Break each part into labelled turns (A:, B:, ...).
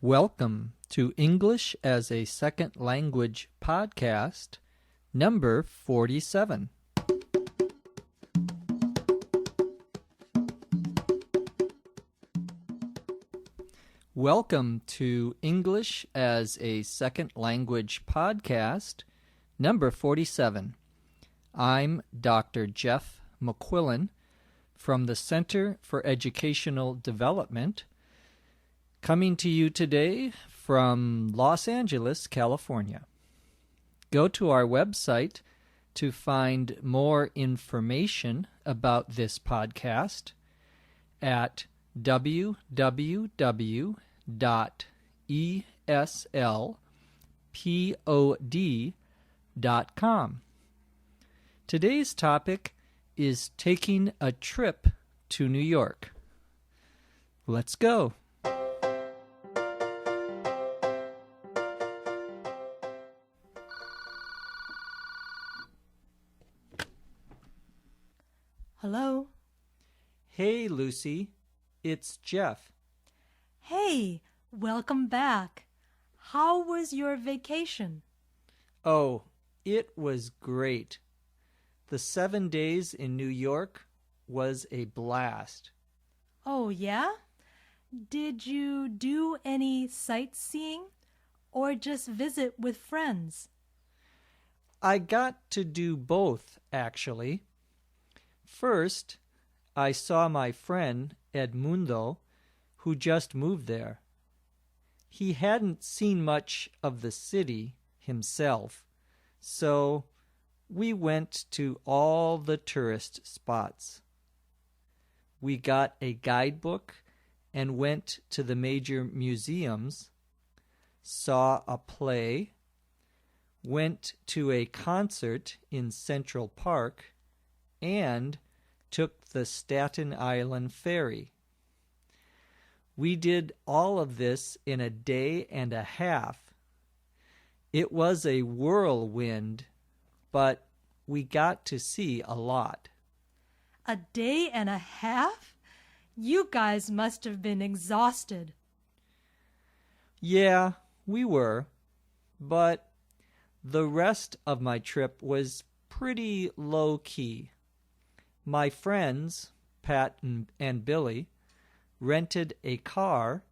A: Welcome to English as a Second Language podcast, number 47. Welcome to English as a Second Language podcast, number 47. I'm Dr. Jeff McQuillan from the Center for Educational Development, coming to you today from Los Angeles, California. Go to our website to find more information about this podcast at www.eslpod.com. Today's topic is taking a trip to New York. Let's go.
B: Hello?
A: Hey, Lucy. It's Jeff.
B: Hey, welcome back. How was your vacation?
A: Oh, it was great. The 7 days in New York was a blast.
B: Oh, yeah? Did you do any sightseeing or just visit with friends?
A: I got to do both, actually. First, I saw my friend Edmundo, who just moved there. He hadn't seen much of the city himself, so we went to all the tourist spots. We got a guidebook and went to the major museums, saw a play, went to a concert in Central Park, and took the Staten Island ferry. We did all of this in a day and a half. It was a whirlwind, but we got to see a lot.
B: A day and a half? You guys must have been exhausted.
A: Yeah, we were, but the rest of my trip was pretty low-key. My friends, Pat and Billy, rented a car,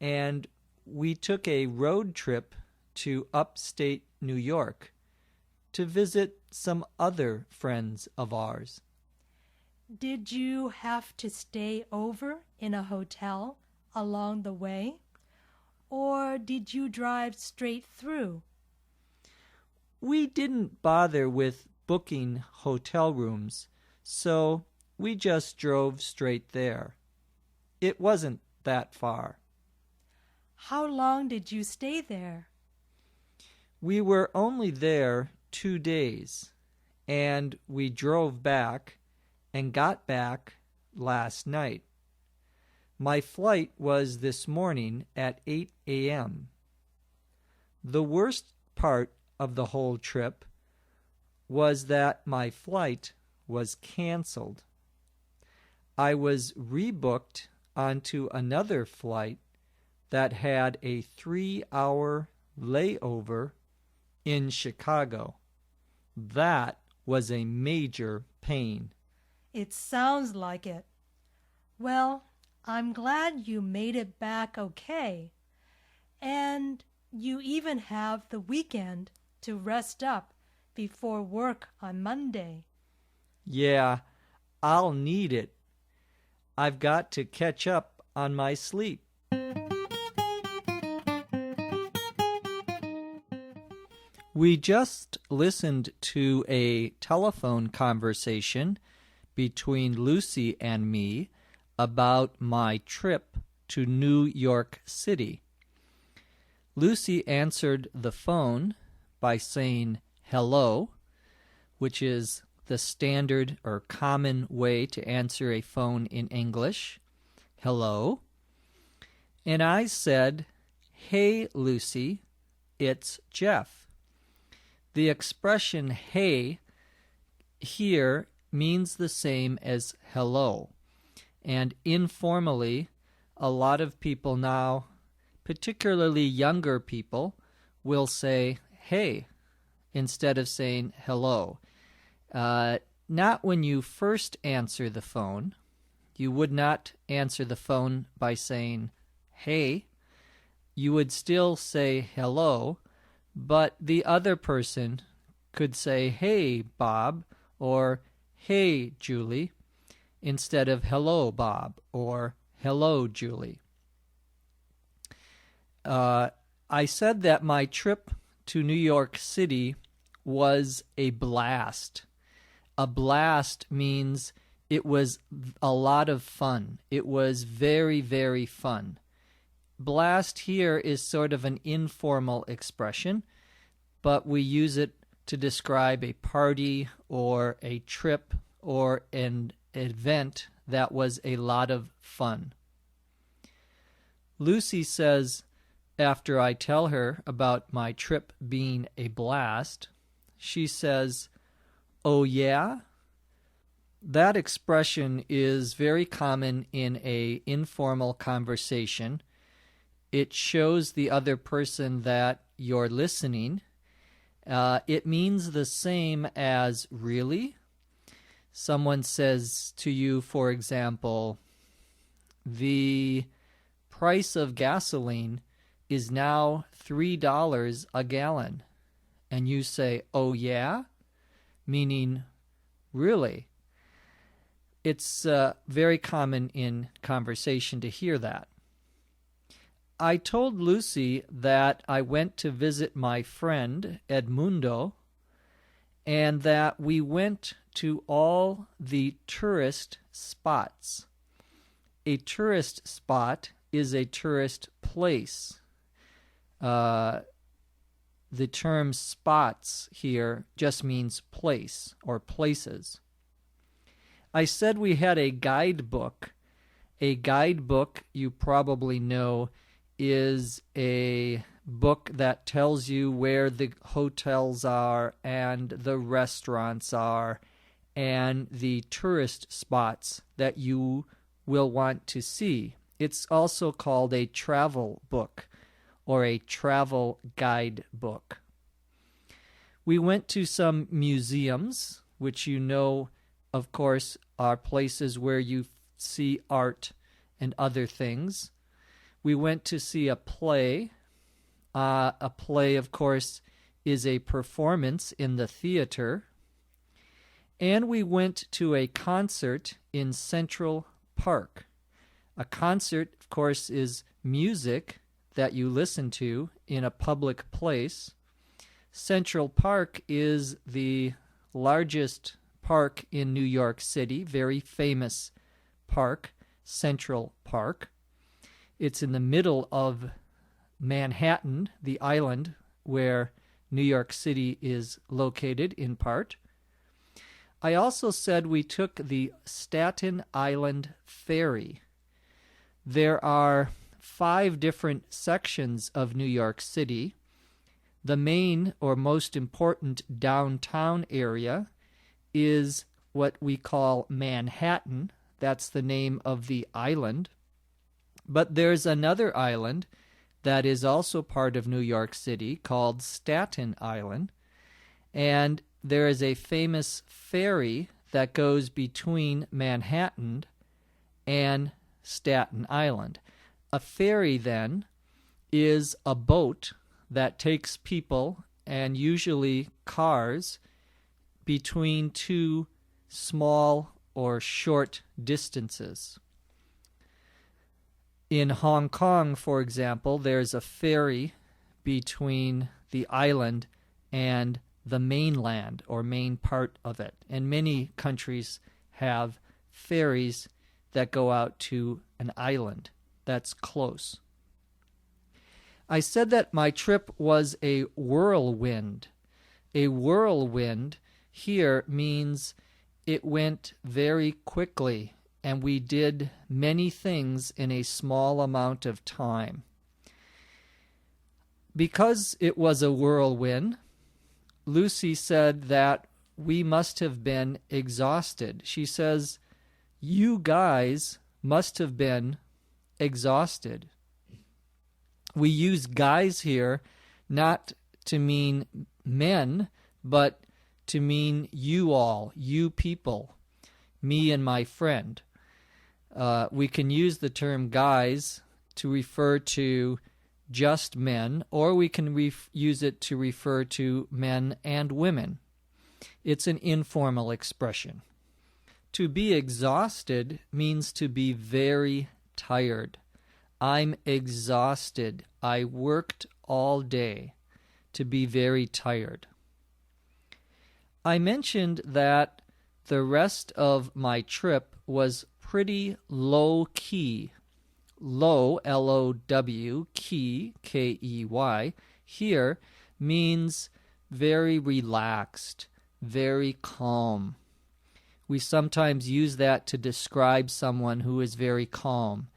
A: and we took a road trip to upstate New York to visit some other friends of ours.
B: Did you have to stay over in a hotel along the way, or did you drive straight through?
A: We didn't bother with booking hotel rooms, so we just drove straight there. It wasn't that far.
B: How long did you stay there?
A: We were only there 2 days, and we drove back and got back last night. My flight was this morning at 8 a.m. The worst part of the whole trip was that my flight was canceled. I was rebooked onto another flight that had a 3-hour layover in Chicago. That was a major pain.
B: It sounds like it. Well, I'm glad you made it back okay. And you even have the weekend to rest up before work on Monday.
A: Yeah, I'll need it. I've got to catch up on my sleep. We just listened to a telephone conversation between Lucy and me about my trip to New York City. Lucy answered the phone by saying hello, which is the standard or common way to answer a phone in English. Hello. And I said, "Hey, Lucy, it's Jeff." The expression hey here means the same as hello. And informally, a lot of people now particularly younger people, will say hey instead of saying hello. Not when you first answer the phone. You would not answer the phone by saying hey. You would still say hello, but the other person could say hey, Bob, or hey, Julie, instead of hello, Bob, or hello, Julie. I said that my trip to New York City was a blast. A blast means it was a lot of fun. It was very, very fun. Blast here is sort of an informal expression, but we use it to describe a party or a trip or an event that was a lot of fun. Lucy says, after I tell her about my trip being a blast, she says, "Oh yeah?" That expression is very common in an informal conversation. It shows the other person that you're listening. It means the same as really. Someone says to you, for example, the price of gasoline is now $3 a gallon. And you say, "Oh yeah?" Meaning, really. It's very common in conversation to hear that. I told Lucy that I went to visit my friend Edmundo and that we went to all the tourist spots. A tourist spot is a tourist place. The term spots here just means place or places. I said we had a guidebook. A guidebook, you probably know, is a book that tells you where the hotels are and the restaurants are and the tourist spots that you will want to see. It's also called a travel book or a travel guide book. We went to some museums, which you know, of course, are places where you see art and other things. We went to see a play. A play, of course, is a performance in the theater. And we went to a concert in Central Park. A concert, of course, is music that you listen to in a public place. Central Park is the largest park in New York City, very famous park, Central Park. It's in the middle of Manhattan, the island where New York City is located in part. I also said we took the Staten Island Ferry. There are 5 different sections of New York City. The main or most important downtown area is what we call Manhattan. That's the name of the island. But there's another island that is also part of New York City called Staten Island. And there is a famous ferry that goes between Manhattan and Staten Island. A ferry, then, is a boat that takes people and usually cars between 2 small or short distances. In Hong Kong, for example, there's a ferry between the island and the mainland or main part of it. And many countries have ferries that go out to an island that's close. I said that my trip was a whirlwind. A whirlwind here means it went very quickly, and we did many things in a small amount of time. Because it was a whirlwind, Lucy said that we must have been exhausted. She says, "You guys must have been exhausted." We use guys here not to mean men, but to mean you all, you people, me and my friend. We can use the term guys to refer to just men, or we can use it to refer to men and women. It's an informal expression. To be exhausted means to be very tired. I'm exhausted. I worked all day. To be very tired. I mentioned that the rest of my trip was pretty low-key. Low, L-O-W, key, K-E-Y, here means very relaxed, very calm. We sometimes use that to describe someone who is very calm.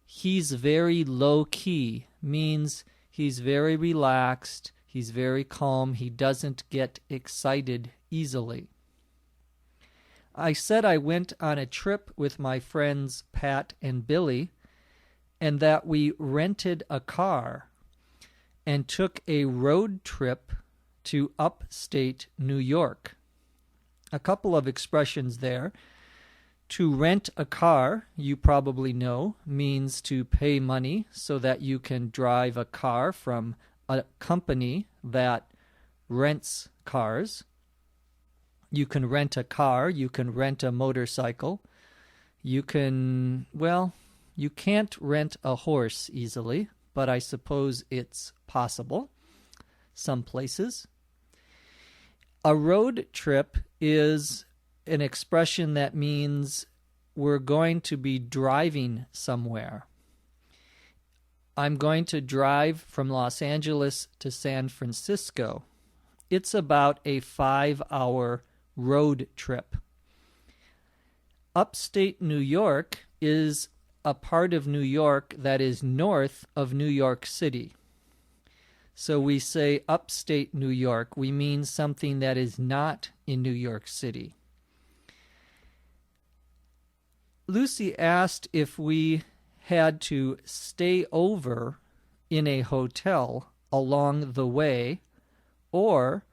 A: He's very low-key means he's very relaxed, he's very calm, he doesn't get excited easily. I said I went on a trip with my friends Pat and Billy, and that we rented a car and took a road trip to upstate New York. A couple of expressions there. To rent a car, you probably know, means to pay money so that you can drive a car from a company that rents cars. You can rent a car, you can rent a motorcycle, you can't rent a horse easily, but I suppose it's possible some places. A road trip is an expression that means we're going to be driving somewhere. I'm going to drive from Los Angeles to San Francisco. It's about a 5-hour road trip. Upstate New York is a part of New York that is north of New York City. So we say upstate New York, we mean something that is not in New York City. Lucy asked if we had to stay over in a hotel along the way, or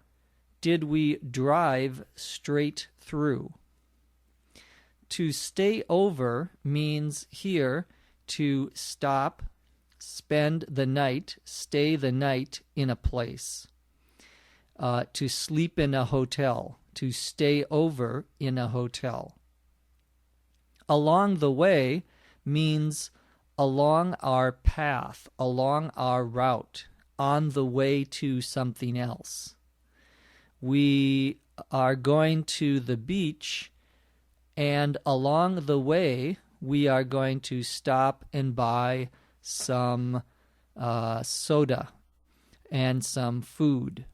A: did we drive straight through? To stay over means here to stop, spend the night, stay the night in a place. To sleep in a hotel, to stay over in a hotel. Along the way means along our path, along our route, on the way to something else. We are going to the beach, and along the way, we are going to stop and buy some soda and some food.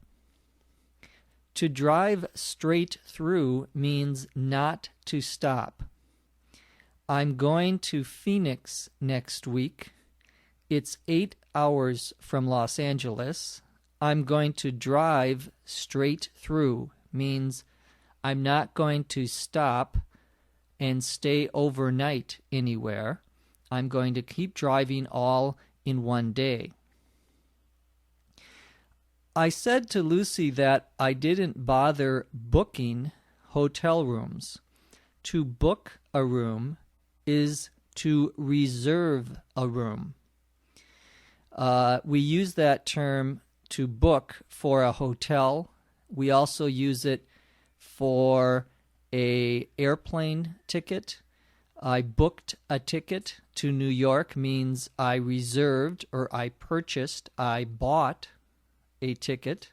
A: To drive straight through means not to stop. I'm going to Phoenix next week. It's 8 hours from Los Angeles. I'm going to drive straight through means I'm not going to stop and stay overnight anywhere. I'm going to keep driving all in one day. I said to Lucy that I didn't bother booking hotel rooms. To book a room is to reserve a room. We use that term to book for a hotel. We also use it for an airplane ticket. I booked a ticket to New York means I reserved or I purchased, I bought a ticket.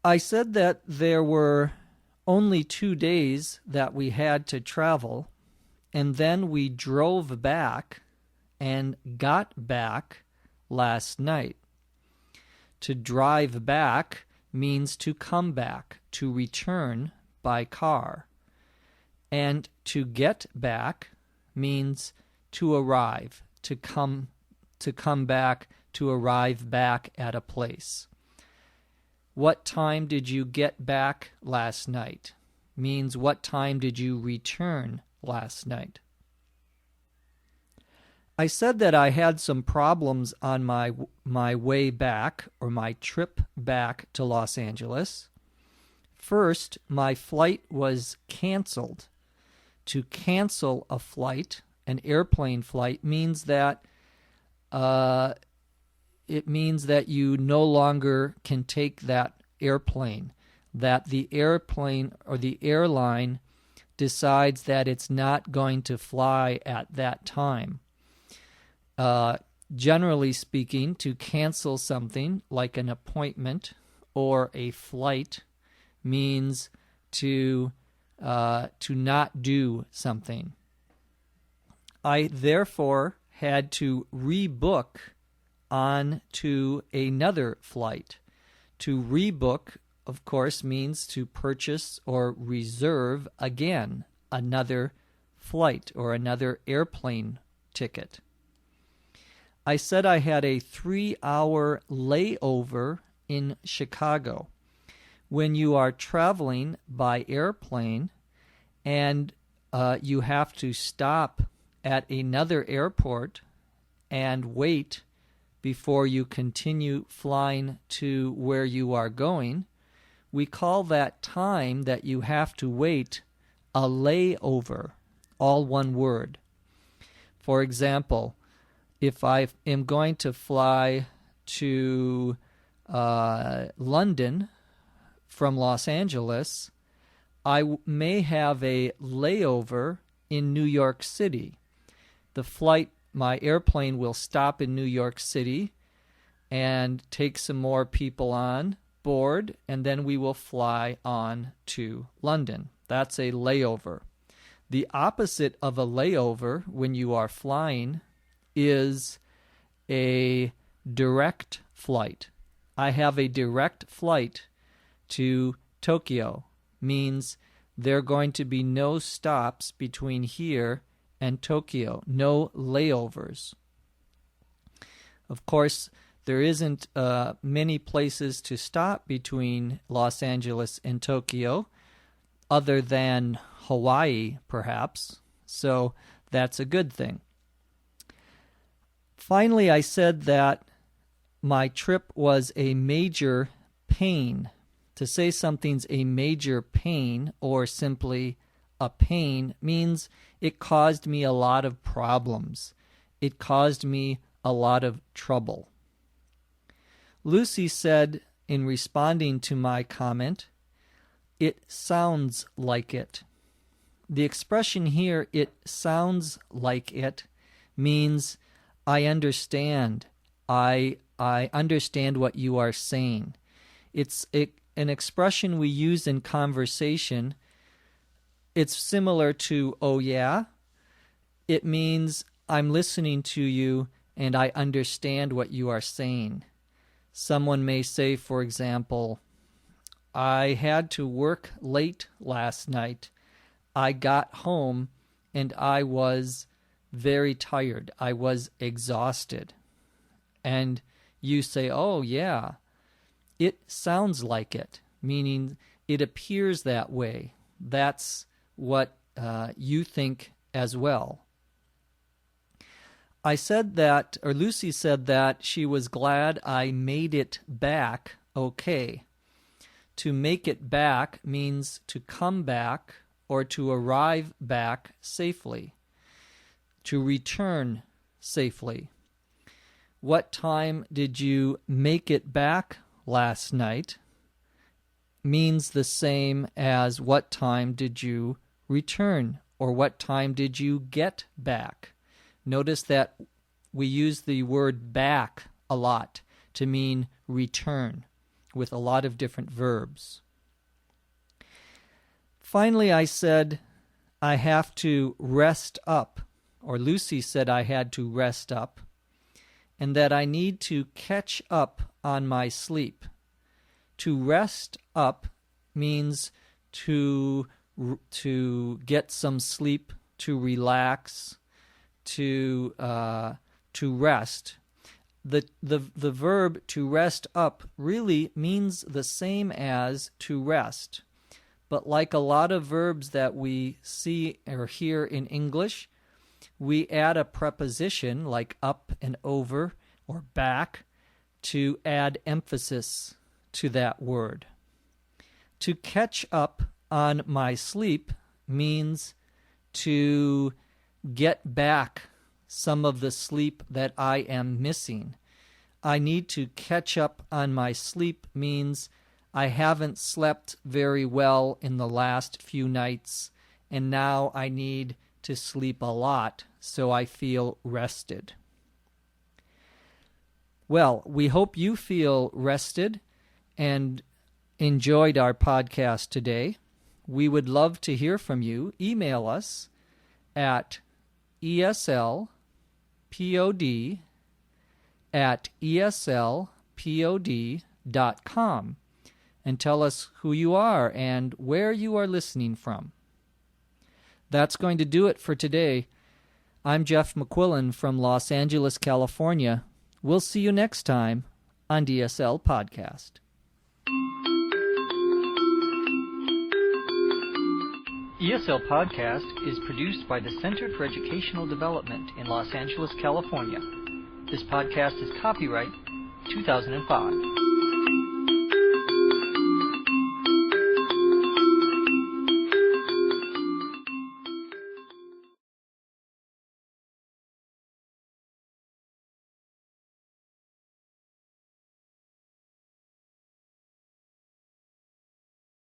A: I said that there were only 2 days that we had to travel, and then we drove back and got back last night. To drive back means to come back, to return by car. And to get back means to arrive, to come back, to arrive back at a place. What time did you get back last night? Means what time did you return last night? I said that I had some problems on my way back, or my trip back to Los Angeles. First, my flight was canceled. To cancel a flight, an airplane flight, means that you no longer can take that airplane, that the airplane or the airline decides that it's not going to fly at that time. Generally speaking, to cancel something like an appointment or a flight means to not do something. I therefore had to rebook on to another flight. To rebook, of course, means to purchase or reserve again another flight or another airplane ticket. I said I had a 3-hour layover in Chicago. When you are traveling by airplane and you have to stop at another airport and wait before you continue flying to where you are going, we call that time that you have to wait a layover, all one word. For example, if I am going to fly to London from Los Angeles, I may have a layover in New York City. The flight, my airplane will stop in New York City and take some more people on board, and then we will fly on to London. That's a layover. The opposite of a layover when you are flying is a direct flight. I have a direct flight to Tokyo. Means there are going to be no stops between here and Tokyo, no layovers. Of course, there isn't many places to stop between Los Angeles and Tokyo, other than Hawaii, perhaps. So that's a good thing. Finally, I said that my trip was a major pain. To say something's a major pain, or simply a pain, means it caused me a lot of problems. It caused me a lot of trouble. Lucy said, in responding to my comment, "It sounds like it." The expression here, "it sounds like it," means I understand. I understand what you are saying. It's an expression we use in conversation. It's similar to "oh yeah." It means I'm listening to you and I understand what you are saying. Someone may say, for example, "I had to work late last night. I got home and I was very tired. I was exhausted." And you say, "Oh yeah, it sounds like it," meaning it appears that way. That's what you think as well. I said that, or Lucy said that she was glad I made it back okay. To make it back means to come back or to arrive back safely, to return safely. What time did you make it back last night means the same as what time did you return, or what time did you get back. Notice that we use the word back a lot to mean return, with a lot of different verbs. Finally, I said I have to rest up, or Lucy said I had to rest up, and that I need to catch up on my sleep. To rest up means to get some sleep, to relax, to rest. The verb to rest up really means the same as to rest. But like a lot of verbs that we see or hear in English, we add a preposition like up and over or back to add emphasis to that word. To catch up on my sleep means to get back some of the sleep that I am missing. I need to catch up on my sleep means I haven't slept very well in the last few nights, and now I need to sleep a lot so I feel rested. Well, we hope you feel rested and enjoyed our podcast today. We would love to hear from you. Email us at eslpod@eslpod.com and tell us who you are and where you are listening from. That's going to do it for today. I'm Jeff McQuillan from Los Angeles, California. We'll see you next time on DSL Podcast. ESL Podcast is produced by the Center for Educational Development in Los Angeles, California. This podcast is copyright 2005.